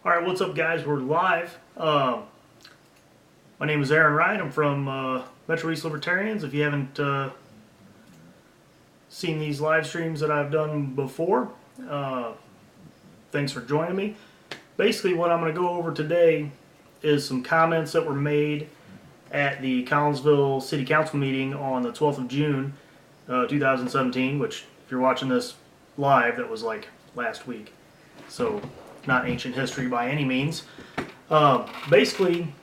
All right, what's up, guys? We're live. My name is Aaron Wright. I'm from Metro East Libertarians. If you haven't seen these live streams that I've done before, thanks for joining me. Basically, what I'm going to go over today is some comments that were made at the Collinsville City Council meeting on the 12th of June, 2017, which, if you're watching this live, that was like last week. So, not ancient history by any means. Basically,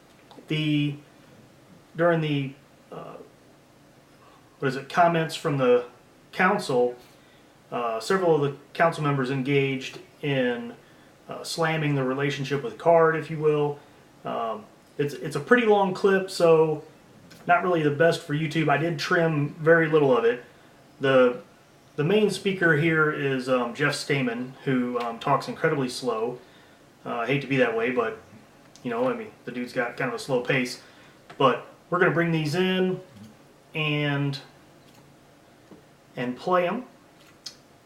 during the comments from the council, several of the council members engaged in slamming the relationship with CARD, if you will. It's a pretty long clip, so not really the best for YouTube. I did trim very little of it. The main speaker here is Jeff Stamen, who talks incredibly slow. I hate to be that way, but, you know, I mean, the dude's got kind of a slow pace. But we're going to bring these in and play them.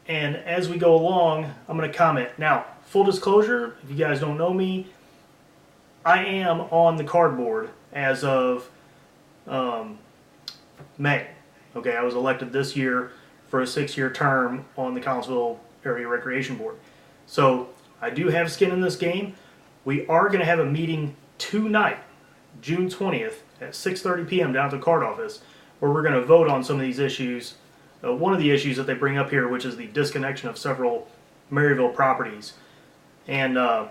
And as we go along, I'm going to comment. Now, full disclosure, if you guys don't know me, I am on the CARD board as of May. Okay, I was elected this year for a 6-year term on the Collinsville Area Recreation Board. So I do have skin in this game. We are going to have a meeting tonight, June 20th at 6:30 p.m. down at the CARD office, where we're going to vote on some of these issues. One of the issues that they bring up here, which is the disconnection of several Maryville properties. And all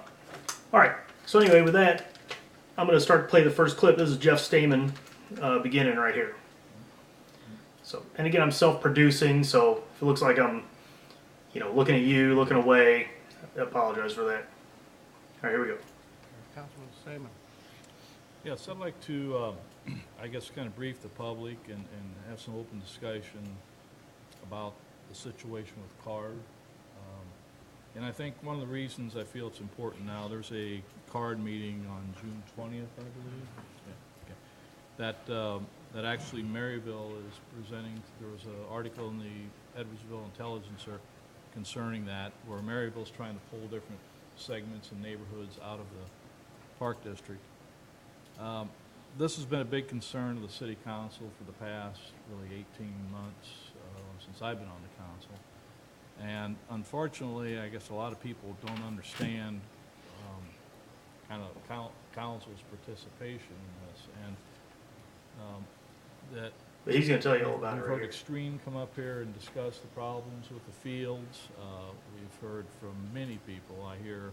right, so anyway, with that, I'm going to start to play the first clip. This is Jeff Stamen beginning right here. So, and again, I'm self-producing, so if it looks like I'm, you know, looking at you, looking away, I apologize for that. All right, here we go. Councilman Stamen. Yes, I'd like to, I guess, kind of brief the public and have some open discussion about the situation with CARD. And I think one of the reasons I feel it's important now, there's a CARD meeting on June 20th, I believe. Yeah, okay. That actually Maryville is presenting. There was an article in the Edwardsville Intelligencer concerning that, where Maryville's trying to pull different segments and neighborhoods out of the Park District. This has been a big concern of the City Council for the past really 18 months since I've been on the council. And unfortunately, I guess a lot of people don't understand kind of council's participation in this. And But he's going to tell you all about it we've right heard here. Extreme come up here and discuss the problems with the fields. We've heard from many people. I hear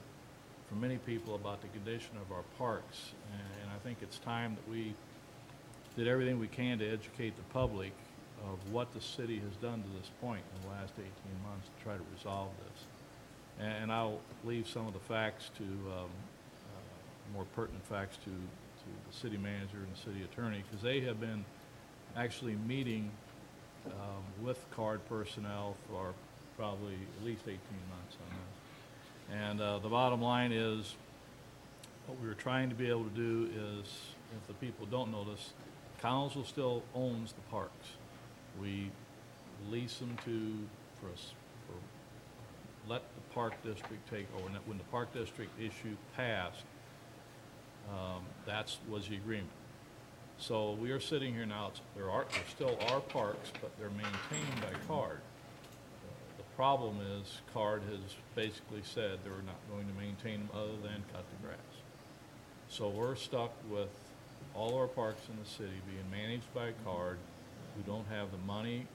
from many people about the condition of our parks, and I think it's time that we did everything we can to educate the public of what the city has done to this point in the last 18 months to try to resolve this. And I'll leave some of the facts to, more pertinent facts to the city manager and the city attorney, because they have been actually meeting with CARD personnel for probably at least 18 months on this. And the bottom line is, what we were trying to be able to do is, if the people don't know this, council still owns the parks. We lease them let the park district take over. When the park district issue passed, that was the agreement. So we are sitting here now. There still are parks, but they're maintained by CARD. The problem is CARD has basically said they're not going to maintain them other than cut the grass. So we're stuck with all our parks in the city being managed by CARD, who don't have the money,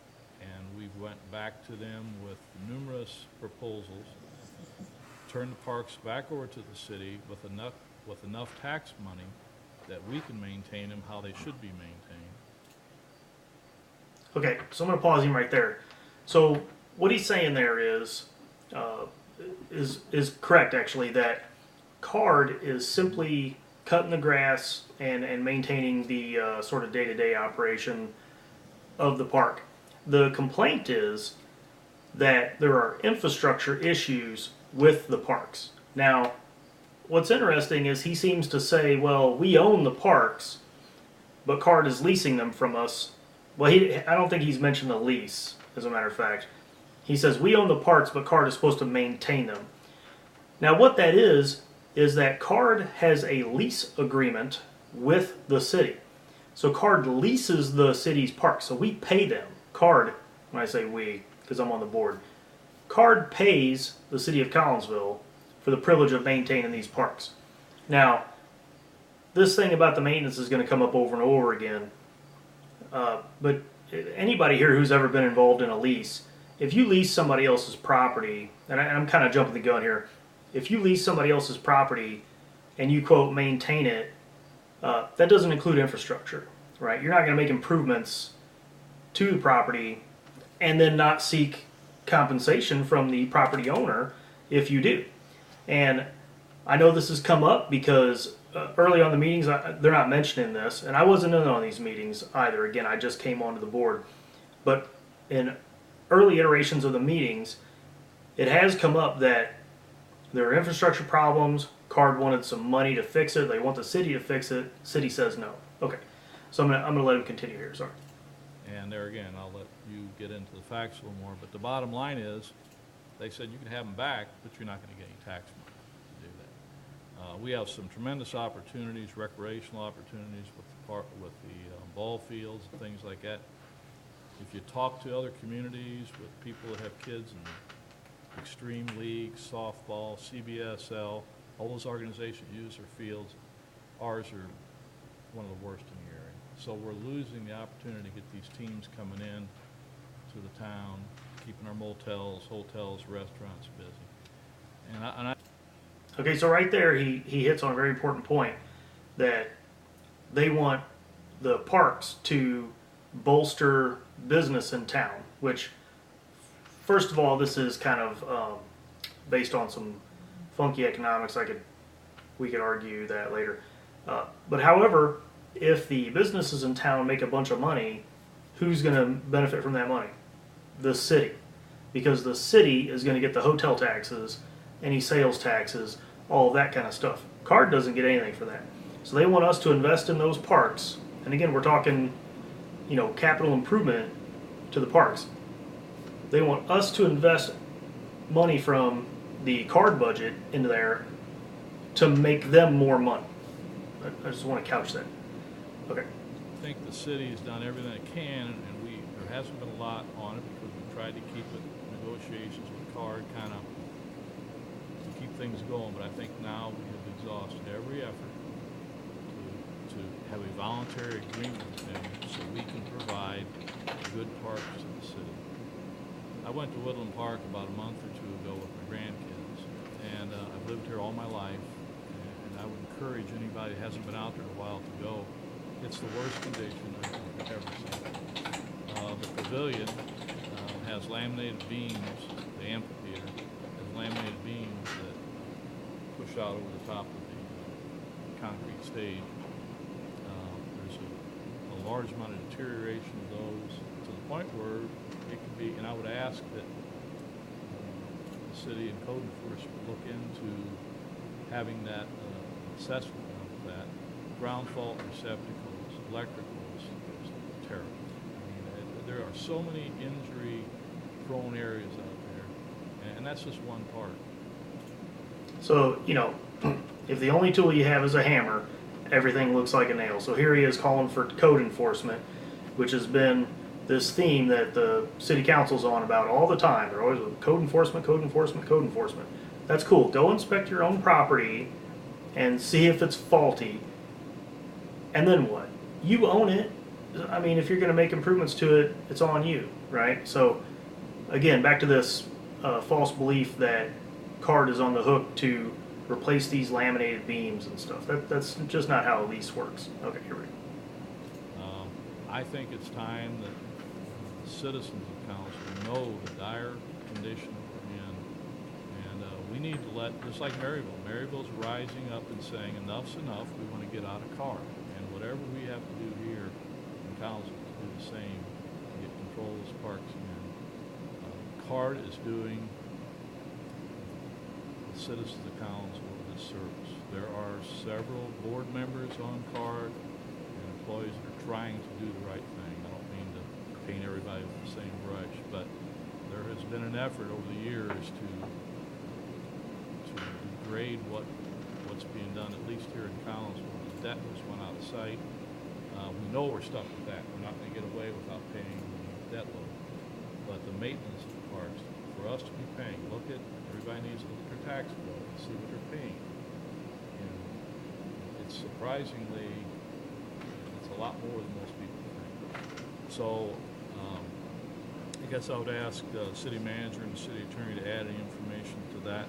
and we went back to them with numerous proposals, turn the parks back over to the city with enough tax money that we can maintain them how they should be maintained. Okay, so I'm going to pause him right there. So what he's saying there is correct, actually, that CARD is simply cutting the grass and maintaining the sort of day-to-day operation of the park. The complaint is that there are infrastructure issues with the parks. Now, what's interesting is he seems to say, well, we own the parks, but CARD is leasing them from us. Well, I don't think he's mentioned the lease, as a matter of fact. He says, we own the parks, but CARD is supposed to maintain them. Now, what that is is that CARD has a lease agreement with the city. So CARD leases the city's parks. So we pay them. CARD, when I say we, because I'm on the board, CARD pays the city of Collinsville for the privilege of maintaining these parks. Now, this thing about the maintenance is going to come up over and over again. But anybody here who's ever been involved in a lease, if you lease somebody else's property, and I'm kind of jumping the gun here, if you lease somebody else's property and you quote maintain it, that doesn't include infrastructure, right? You're not going to make improvements to the property and then not seek compensation from the property owner if you do. And I know this has come up because early on the meetings, they're not mentioning this, and I wasn't in on these meetings either. Again, I just came onto the board. But in early iterations of the meetings, it has come up that there are infrastructure problems. CARD wanted some money to fix it. They want the city to fix it. City says no. Okay, so I'm gonna let him continue here. Sorry. And there again, I'll let you get into the facts a little more, but the bottom line is, they said you can have them back, but you're not gonna get any tax money to do that. We have some tremendous opportunities, recreational opportunities with the ball fields and things like that. If you talk to other communities with people that have kids in extreme leagues, softball, CBSL, all those organizations use their fields. Ours are one of the worst in the area. So we're losing the opportunity to get these teams coming in to the town, keeping our motels, hotels, restaurants busy. Okay, so right there, he hits on a very important point that they want the parks to bolster business in town, which, first of all, this is kind of based on some funky economics. We could argue that later. But however, if the businesses in town make a bunch of money, who's going to benefit from that money? The city. Because the city is going to get the hotel taxes, any sales taxes, all of that kind of stuff. CARD doesn't get anything for that. So they want us to invest in those parks. And again, we're talking, capital improvement to the parks. They want us to invest money from the CARD budget into there to make them more money. I just want to couch that. Okay. I think the city has done everything it can, and there hasn't been a lot on it because we tried to keep it negotiations with CARD kind of to keep things going. But I think now we have exhausted every effort to have a voluntary agreement with them so we can provide good parks to the city. I went to Woodland Park about a month or two ago with my grandkids, and I've lived here all my life, and I would encourage anybody who hasn't been out there in a while to go. It's the worst condition I've ever seen. The pavilion has laminated beams, the amphitheater has laminated beams that push out over the top of the concrete stage. There's a large amount of deterioration of those to the point where it could be, and I would ask that the city and code enforcement look into having that assessment of that. Ground fault receptacles, electricals is terrible. I mean, there are so many injury-prone areas out there, and that's just one part. So, if the only tool you have is a hammer, everything looks like a nail. So here he is calling for code enforcement, which has been this theme that the city council's on about all the time. They're always with code enforcement, code enforcement, code enforcement. That's cool. Go inspect your own property and see if it's faulty. And then what? You own it. I mean, if you're going to make improvements to it, it's on you, right? So, again, back to this false belief that CARD is on the hook to replace these laminated beams and stuff. That's just not how a lease works. Okay, here we go. I think it's time that the citizens of council know the dire condition we're in, and we need to let, just like Maryville. Maryville's rising up and saying enough's enough. We want to get out of CARD. Whatever we have to do here in council to do the same to get control of those parks again. CARD is doing the citizens of council this service. There are several board members on CARD and employees that are trying to do the right thing. I don't mean to paint everybody with the same brush, but there has been an effort over the years to degrade what that's being done, at least here in Collinsville. The debt just went out of sight. We know we're stuck with that. We're not going to get away without paying the debt load. But the maintenance of the parks, for us to be paying, everybody needs to look at their tax bill and see what they're paying. And it's surprisingly, it's a lot more than most people think. So, I guess I would ask the city manager and the city attorney to add any information to that.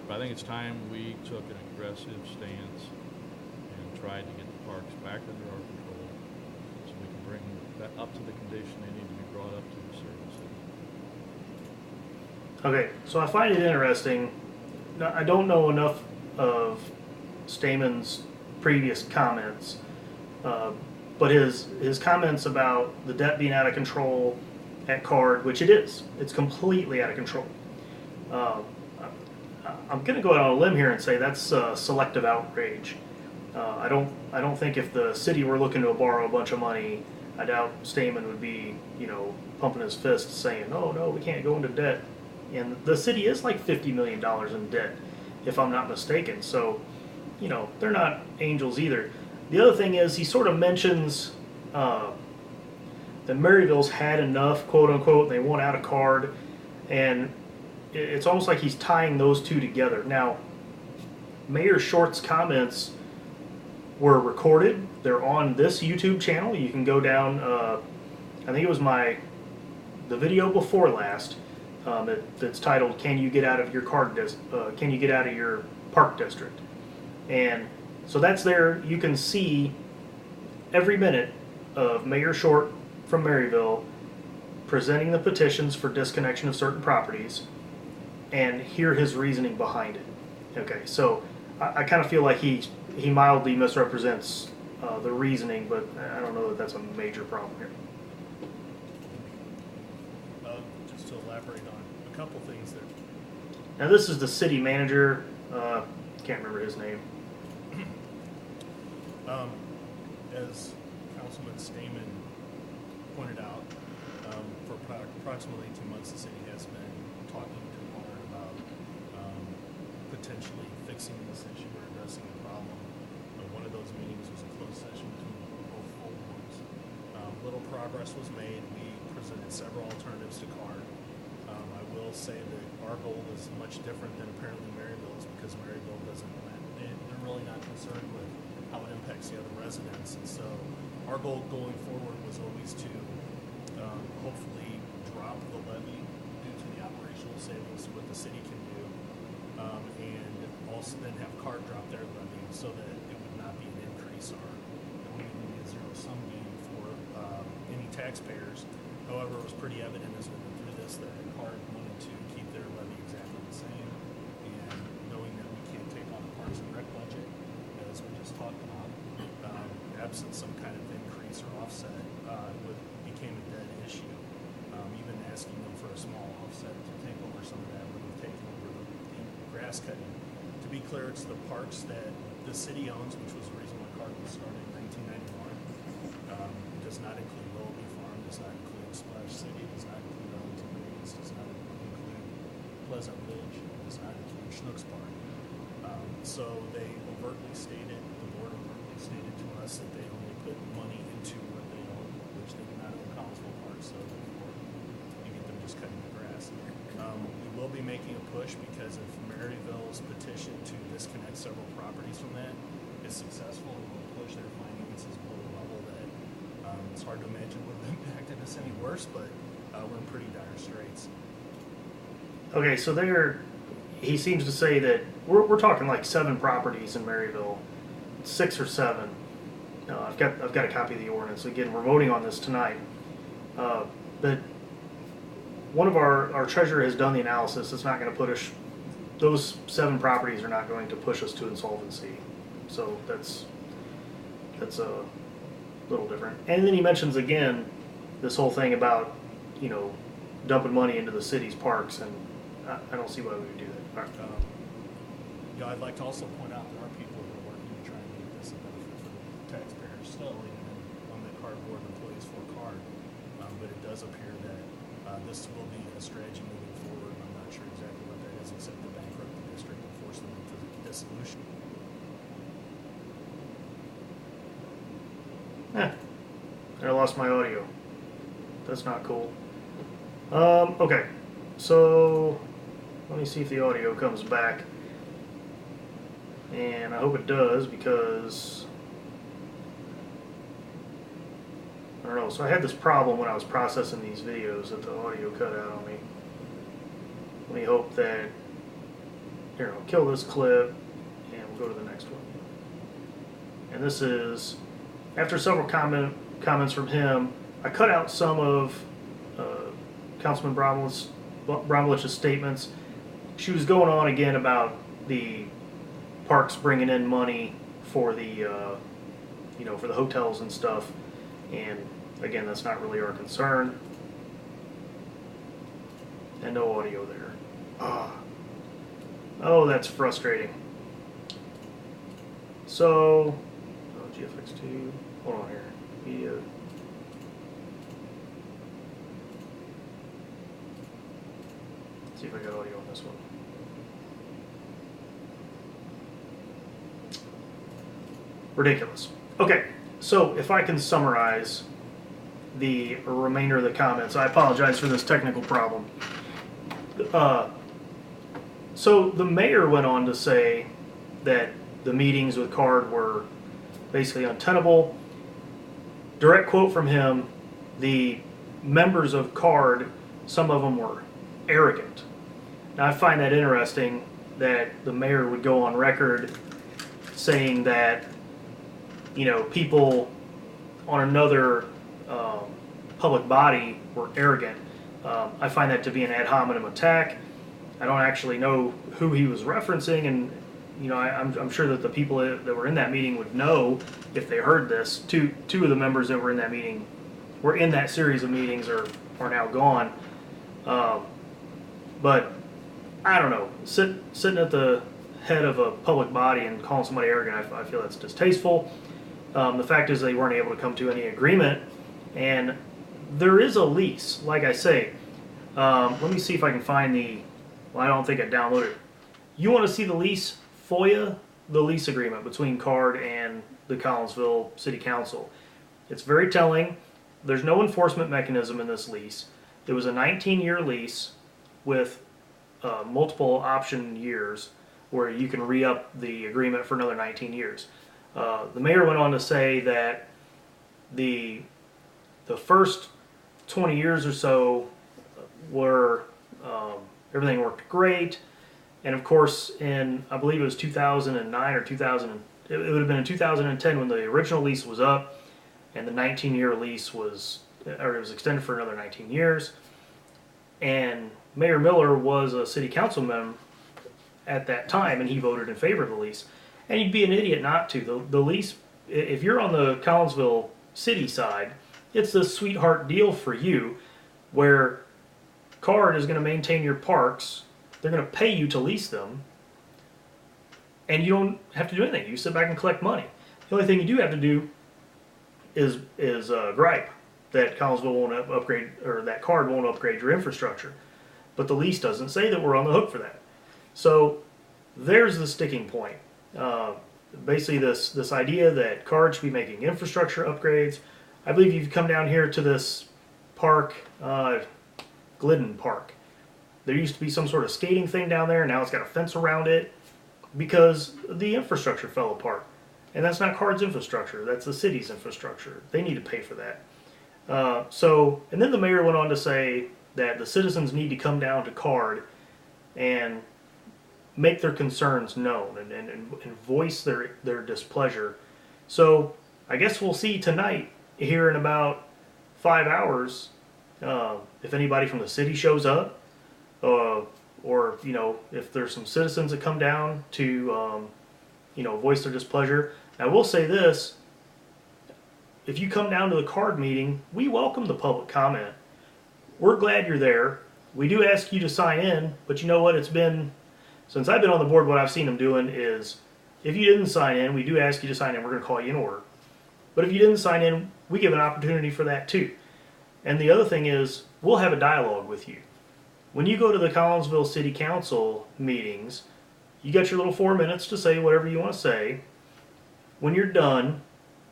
But I think it's time we took an aggressive stance and tried to get the parks back under our control so we can bring that up to the condition they need to be brought up to to serve the city. Okay, so I find it interesting. Now, I don't know enough of Stamen's previous comments, but his comments about the debt being out of control at Card, which it is, it's completely out of control. I'm going to go out on a limb here and say that's selective outrage. I don't think if the city were looking to borrow a bunch of money, I doubt Stamen would be, pumping his fist saying, no, we can't go into debt. And the city is like $50 million in debt, if I'm not mistaken. So, they're not angels either. The other thing is he sort of mentions that Maryville's had enough, quote unquote, and they want out of Card. And it's almost like he's tying those two together. Now, Mayor Short's comments were recorded. They're on this YouTube channel. You can go down, I think it was the video before last. It's titled "Can You Get Out of Your Can You Get Out of Your Park District?" And so that's there. You can see every minute of Mayor Short from Maryville presenting the petitions for disconnection of certain properties, and hear his reasoning behind it. Okay, so I kind of feel like he mildly misrepresents the reasoning, but I don't know that that's a major problem here. Just to elaborate on a couple things there. Now this is the city manager. Can't remember his name. As Councilman Stamen pointed out, for approximately 2 months, the city has been talking to Card about potentially fixing this issue or addressing the problem. One of those meetings was a closed session between both full boards. Little progress was made. We presented several alternatives to Card. I will say that our goal is much different than apparently Maryville's, because Maryville they're really not concerned with how it impacts the other residents. And so our goal going forward was always to hopefully drop the levy due to the operational savings to what the city can do, and also then have Card drop their levy so that it would not be an increase or it wouldn't be a zero-sum game for any taxpayers. However, it was pretty evident as we went through this that Card wanted to keep their levy exactly the same, and knowing that we can't take on the Parks and Rec budget, as we just talked about, absent some kind of increase or offset, became a dead issue. Even asking them for a small offset to take over some of that would have taken over the grass cutting. To be clear, it's the parks that the city owns, which was the reason why Card was started in 1991. Does not include Willoughby Farm, does not include Splash City, does not include Arlington Greens, does not include Pleasant Village, does not include Schnucks Park. So they the board overtly stated to us that they only put money into what they own, which they do not own Collinsville Park, so therefore you get them just cutting the grass. We will be making a push, because if Maryville's petition to disconnect several properties from that is successful, it will push their finances below a level that it's hard to imagine would have impacted us any worse, but we're in pretty dire straits. Okay, so he seems to say that we're talking like 7 properties in Maryville, 6 or 7. I've got a copy of the ordinance. Again, we're voting on this tonight. But one of our treasurer has done the analysis. It's not going to put us. Those 7 properties are not going to push us to insolvency. So that's a little different. And then he mentions again this whole thing about dumping money into the city's parks, and I don't see why we would do that. All right. I'd like to also point out there are people who are working to try and make this a benefit for the taxpayers still, even on the Card board of employees for Card. But it does appear that this will be a strategy moving forward. I'm not sure exactly what that is, except to bankrupt the district and force them into a solution. I lost my audio. That's not cool. Okay, so let me see if the audio comes back. And I hope it does, because I don't know. So I had this problem when I was processing these videos that the audio cut out on me. Let me hope that, here, I'll kill this clip and we'll go to the next one. And this is, after several comments from him, I cut out some of Councilman Bromwich's statements. She was going on again about the parks bringing in money for the, for the hotels and stuff. And again, that's not really our concern. And no audio there. Oh, that's frustrating. So, GFX2, hold on here. Media. Let's see if I got audio on this one. Ridiculous. Okay, so if I can summarize the remainder of the comments, I apologize for this technical problem. So the mayor went on to say that the meetings with CARD were basically untenable. Direct quote from him, the members of CARD, some of them were arrogant. Now I find that interesting that the mayor would go on record saying that, people on another public body were arrogant. I find that to be an ad hominem attack. I don't actually know who he was referencing, and I'm sure that the people that were in that meeting would know if they heard this. Two of the members that were in that meeting were in that series of meetings are now gone. But I don't know. Sitting at the head of a public body and calling somebody arrogant, I feel that's distasteful. The fact is they weren't able to come to any agreement, and there is a lease, like I say. Let me see if I can find I don't think I downloaded it. You want to see the lease? FOIA the lease agreement between CARD and the Collinsville City Council. It's very telling. There's no enforcement mechanism in this lease. It was a 19-year lease with multiple option years where you can re-up the agreement for another 19 years. The mayor went on to say that the first 20 years or so were everything worked great, and of course I believe it was 2009 or 2000, it would have been in 2010 when the original lease was up, and the 19-year lease was extended for another 19 years. And Mayor Miller was a city council member at that time, and he voted in favor of the lease. And you'd be an idiot not to. The lease, if you're on the Collinsville city side, it's a sweetheart deal for you where CARD is going to maintain your parks. They're going to pay you to lease them, and you don't have to do anything. You sit back and collect money. The only thing you do have to do is gripe that Collinsville won't upgrade, or that CARD won't upgrade your infrastructure. But the lease doesn't say that we're on the hook for that. So there's the sticking point. Basically this idea that CARD should be making infrastructure upgrades. I believe you've come down here to this park, Glidden Park. There used to be some sort of skating thing down there, and now it's got a fence around it because the infrastructure fell apart. And that's not CARD's infrastructure, that's the city's infrastructure. They need to pay for that. And then the mayor went on to say that the citizens need to come down to CARD and make their concerns known and voice their displeasure. So I guess we'll see tonight, here in about 5 hours, if anybody from the city shows up, or if there's some citizens that come down to voice their displeasure. I will say this: if you come down to the CARD meeting, we welcome the public comment. We're glad you're there. We do ask you to sign in, but you know what? It's been, since I've been on the board, what I've seen them doing is, if you didn't sign in, we do ask you to sign in. We're going to call you in order. But if you didn't sign in, we give an opportunity for that too. And the other thing is, we'll have a dialogue with you. When you go to the Collinsville City Council meetings, you got your little 4 minutes to say whatever you want to say. When you're done,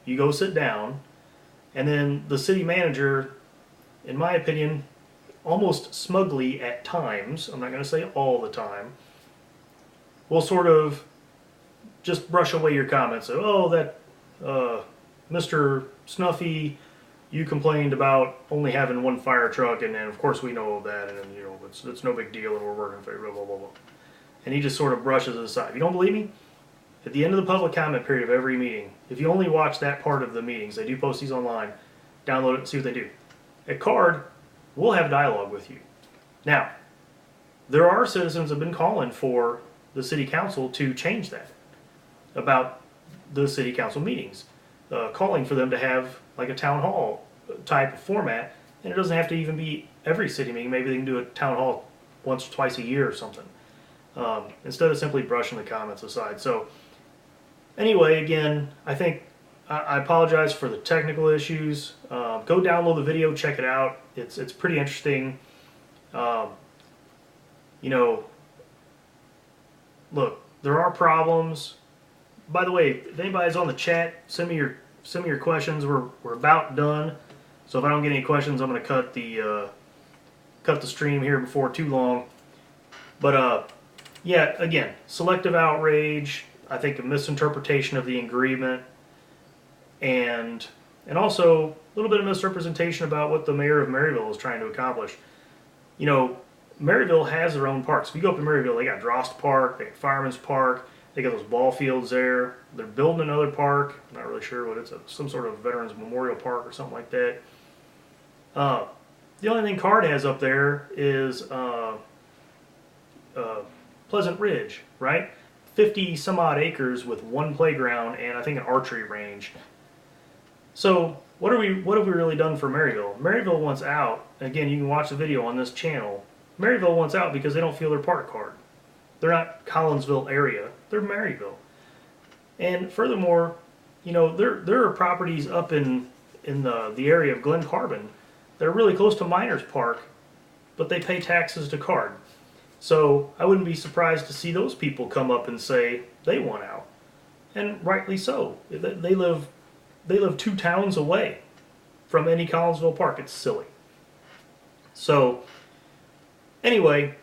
you go sit down, and then the city manager, in my opinion, almost smugly at times, I'm not going to say all the time, will sort of just brush away your comments. So, oh, that Mr. Snuffy, you complained about only having one fire truck, and of course we know that, and you know it's no big deal, and we're working for you, blah blah blah blah. And he just sort of brushes it aside. If you don't believe me, at the end of the public comment period of every meeting, if you only watch that part of the meetings, they do post these online, download it and see what they do. At CARD, we'll have dialogue with you. Now, there are citizens that have been calling for the city council to change that about the city council meetings, calling for them to have like a town hall type of format, and it doesn't have to even be every city meeting. Maybe they can do a town hall once or twice a year or something, instead of simply brushing the comments aside. So anyway, again, I think I apologize for the technical issues. Go download the video, check it out. It's pretty interesting. You know, look, there are problems. By the way, if anybody's on the chat, send me your questions. We're about done. So if I don't get any questions, I'm going to cut the stream here before too long. But yeah, again, selective outrage. I think a misinterpretation of the agreement, and also a little bit of misrepresentation about what the mayor of Maryville is trying to accomplish. You know, Maryville has their own parks. If you go up to Maryville, they got Drost Park, they got Fireman's Park, they got those ball fields there. They're building another park. I'm not really sure what it's, some sort of Veterans Memorial Park or something like that. The only thing CARD has up there is Pleasant Ridge, right? 50 some odd acres with one playground and I think an archery range. So what have we really done for Maryville? Maryville wants out. Again, you can watch the video on this channel. Maryville wants out because they don't feel their park card. They're not Collinsville area. They're Maryville. And furthermore, you know, there are properties up in the area of Glen Carbon that are really close to Miners Park, but they pay taxes to CARD. So I wouldn't be surprised to see those people come up and say they want out, and rightly so. They live 2 towns away from any Collinsville park. It's silly. So anyway,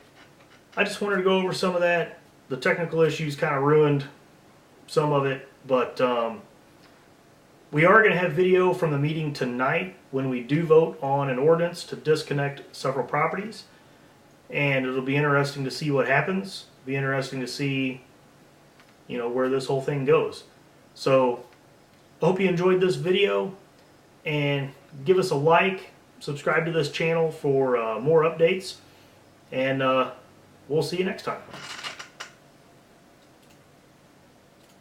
I just wanted to go over some of that. The technical issues kind of ruined some of it, but we are going to have video from the meeting tonight when we do vote on an ordinance to disconnect several properties. And it'll be interesting to see what happens. It'll be interesting to see, you know, where this whole thing goes. So, I hope you enjoyed this video, and give us a like, subscribe to this channel for more updates, and we'll see you next time.